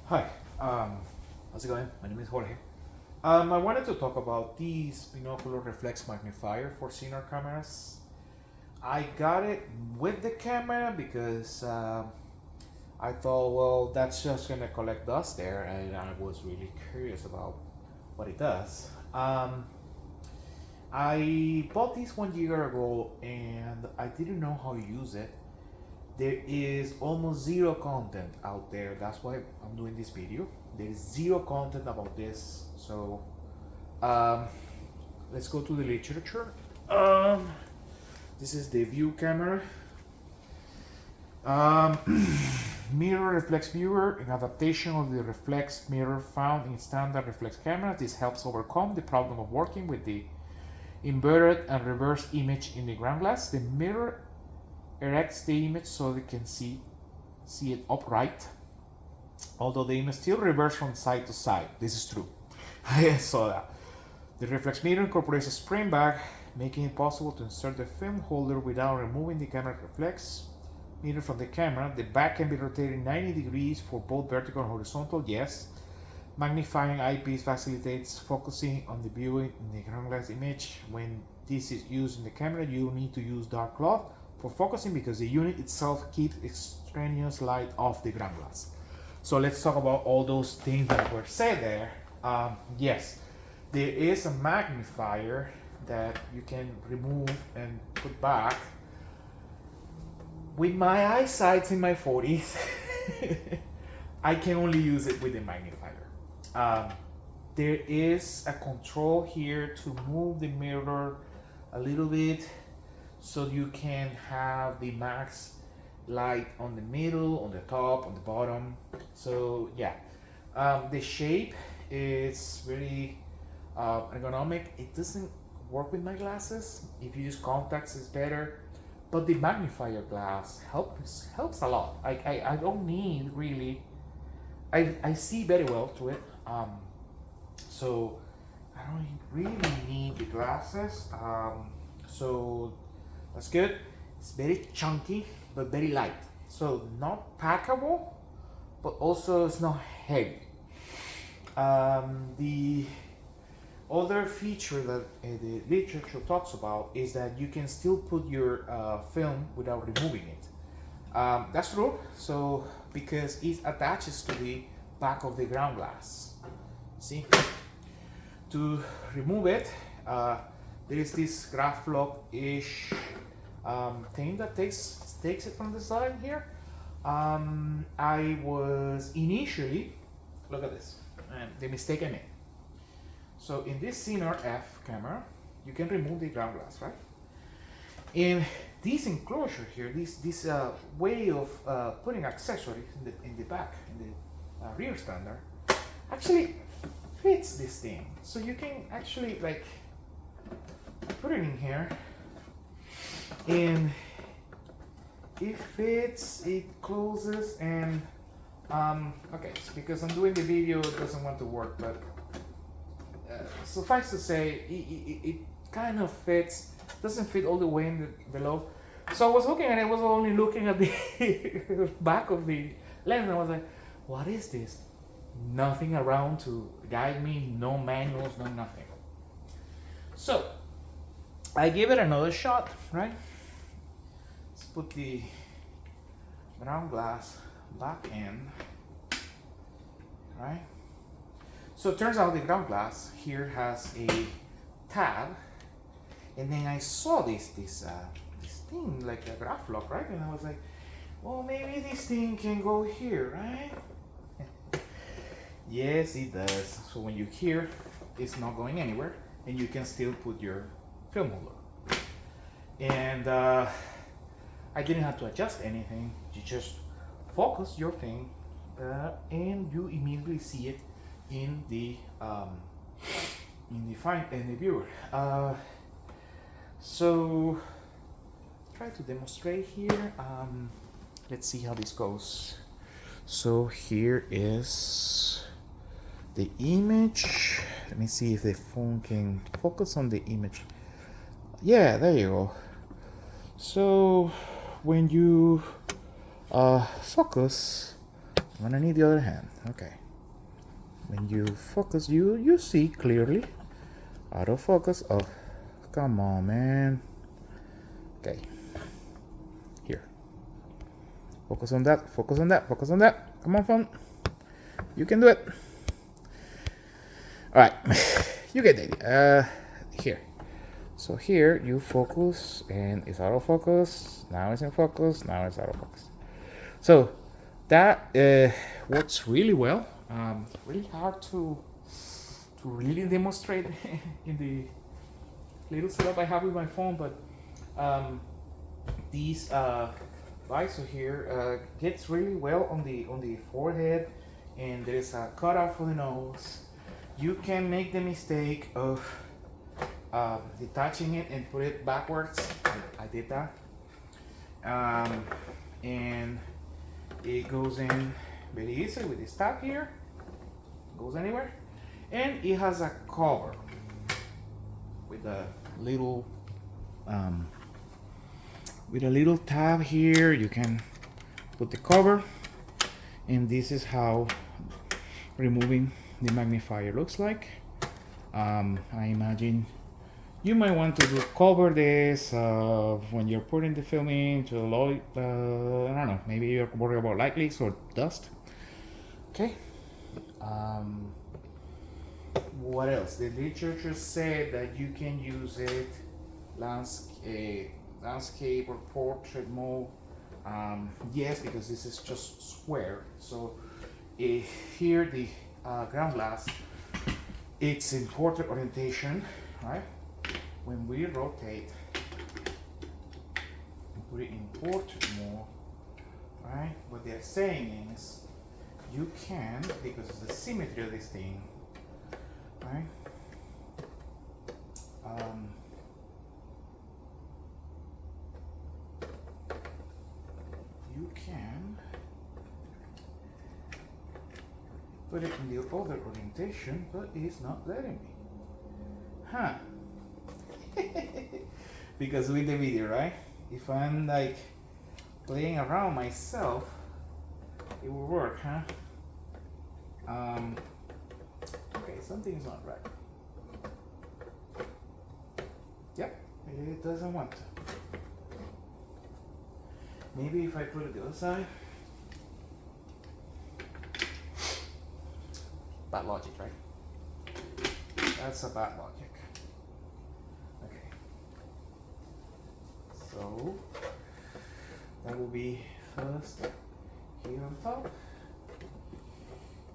Hi, how's it going? My name is Jorge. I wanted to talk about this binocular reflex magnifier for Sinar cameras. I got it with the camera because I thought, well, that's just gonna collect dust there, and I was really curious about what it does. I bought this 1 year ago, and I didn't know how to use it. There is almost zero content out there. That's why I'm doing this video. There is zero content about this. So um, let's go to the literature. Um, this is the view camera. Um, mirror reflex viewer, an adaptation of the reflex mirror found in standard reflex cameras. This helps overcome the problem of working with the inverted and reverse image in the ground glass. The mirror erects the image so they can see it upright, although the image still reverses from side to side. This is true. I saw that. The reflex mirror incorporates a spring back, making it possible to insert the film holder without removing the camera reflex mirror from the camera. The back can be rotated 90 degrees for both vertical and horizontal. Yes. Magnifying eyepiece facilitates focusing on the viewing in the ground glass image. When this is used in the camera, you need to use dark cloth for focusing because the unit itself keeps extraneous light off the ground glass. So let's talk about all those things that were said there. Yes, there is a magnifier that you can remove and put back. With my eyesight in my 40s, I can only use it with the magnifier. There is a control here to move the mirror a little bit so you can have the max light on the middle, on the top, on the bottom. So yeah, the shape is very ergonomic. It doesn't work with my glasses. If you use contacts, it's better. But the magnifier glass helps a lot. I don't need really. I see very well to it. So I don't really need the glasses. So that's good. It's very chunky but very light. So not packable, but also it's not heavy. The other feature that the literature talks about is that you can still put your film without removing it. That's true. So because it attaches to the back of the ground glass. See, to remove it, there is this graph lock-ish thing that takes it from the side here. I was initially, look at this, the mistake I made. So in this Sinar F camera, you can remove the ground glass, right? In this enclosure here, this way of putting accessories in the back, in the rear standard, actually fits this thing. So you can actually like put it in here, and it fits, it closes, and okay, so because I'm doing the video, it doesn't want to work, but suffice to say, it kind of fits. Doesn't fit all the way in the below. So I was looking at it, I was only looking at the back of the lens, and I was like, what is this? Nothing around to guide me, no manuals, no nothing. So I gave it another shot, right? Let's put the ground glass back in, right? So it turns out the ground glass here has a tab, and then I saw this thing like a graph lock, right? And I was like, well, maybe this thing can go here, right? Yes, it does. So when you hear, it's not going anywhere, and you can still put your film holder. And I didn't have to adjust anything. You just focus your thing, and you immediately see it in the viewer. So try to demonstrate here. Let's see how this goes. So here is the image. Let me see if the phone can focus on the image. Yeah, there you go. So when you focus I'm gonna need the other hand. Okay. When you focus, you see clearly. Autofocus. Oh, come on, man. Okay. Here. Focus on that. Focus on that. Focus on that. Come on, phone. You can do it. All right. You get the idea. Here. So here you focus and it's autofocus. Now it's in focus. Now it's autofocus. So that works really well. Really hard to really demonstrate in the little setup I have with my phone, but these visor here gets really well on the forehead, and there's a cutout for the nose. You can make the mistake of detaching it and put it backwards. I did that, and it goes in very easy with this tab here. Goes anywhere, and it has a cover with a little tab here. You can put the cover, and this is how removing the magnifier looks like. I imagine you might want to cover this when you're putting the film in to avoid, I don't know, maybe you're worried about light leaks or dust. Okay. What else? The literature said that you can use it landscape or portrait mode. Yes, because this is just square. So here the ground glass, it's in portrait orientation, right? When we rotate and put it in portrait mode, right? What they're saying is you can, because of the symmetry of this thing, right? You can put it in the other orientation, but it's not letting me. Huh? Because with the video, right? If I'm like playing around myself, it will work, huh? Okay, something's not right. Yep, it doesn't want to. Maybe if I put it the other side. Bad logic, right? That's a bad logic. Okay. So that will be first here on top,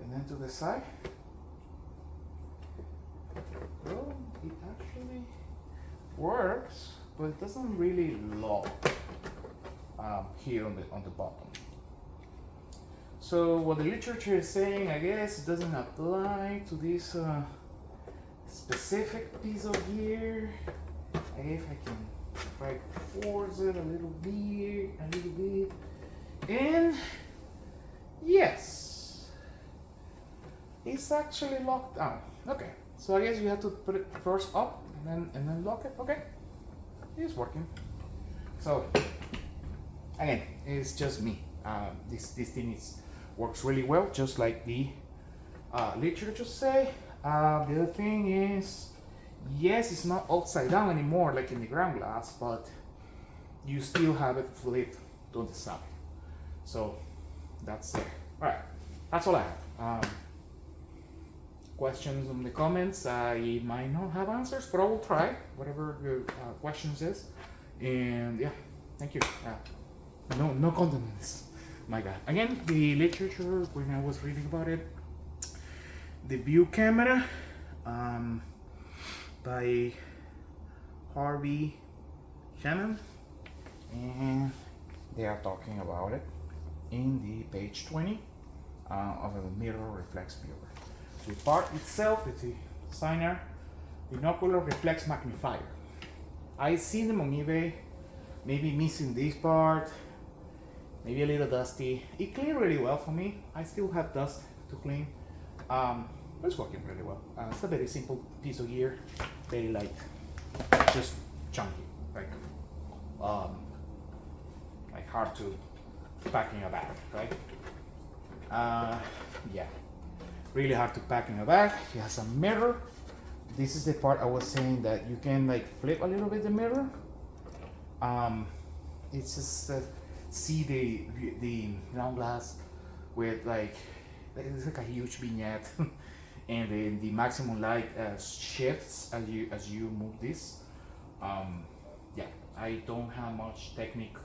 and then to the side. Well, it actually works, but it doesn't really lock here on the bottom. So what the literature is saying, I guess, it doesn't apply to this specific piece of gear. If I can try to force it a little bit, and yes, it's actually locked down. Okay, so I guess you have to put it first up and then lock it. Okay, it's working. So again, it's just me. This thing works really well, just like the literature say. The other thing is, yes, it's not upside down anymore like in the ground glass, but you still have it flipped to the side. So that's it. All right, that's all I have. Questions in the comments. I might not have answers, but I will try whatever your questions is. And yeah, thank you. No content on this. My God. Again, the literature when I was reading about it, the view camera by Harvey Shannon, and they are talking about it in the page 20 of a mirror reflex viewer. The part itself is the Sinar binocular reflex magnifier. I seen them on eBay, maybe missing this part, maybe a little dusty. It cleaned really well for me. I still have dust to clean. But it's working really well. It's a very simple piece of gear, very light, just chunky, like hard to pack in a bag, right? Uh, yeah, really hard to pack in a bag. It has a mirror. This is the part I was saying that you can like flip a little bit the mirror. It's just see the ground glass with like it's like a huge vignette, and then the maximum light shifts as you move this. Yeah, I don't have much technique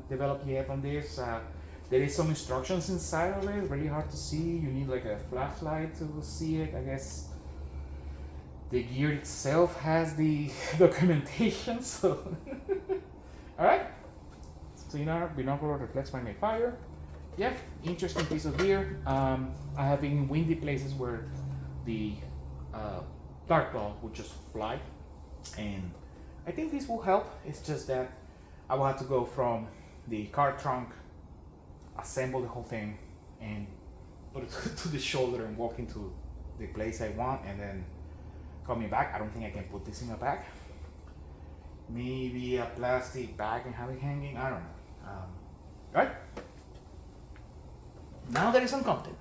developed yet on this. There is some instructions inside of it. Really hard to see. You need like a flashlight to see it. I guess the gear itself has the documentation. So, all right. Sinar binocular reflex magnifier. Yeah, interesting piece of gear. I have been in windy places where the dark cloud would just fly, and I think this will help. It's just that I will have to go from the car trunk, assemble the whole thing, and put it to the shoulder and walk into the place I want, and then coming back. I don't think I can put this in my bag. Maybe a plastic bag and have it hanging. I don't know. Right? Now there is some content.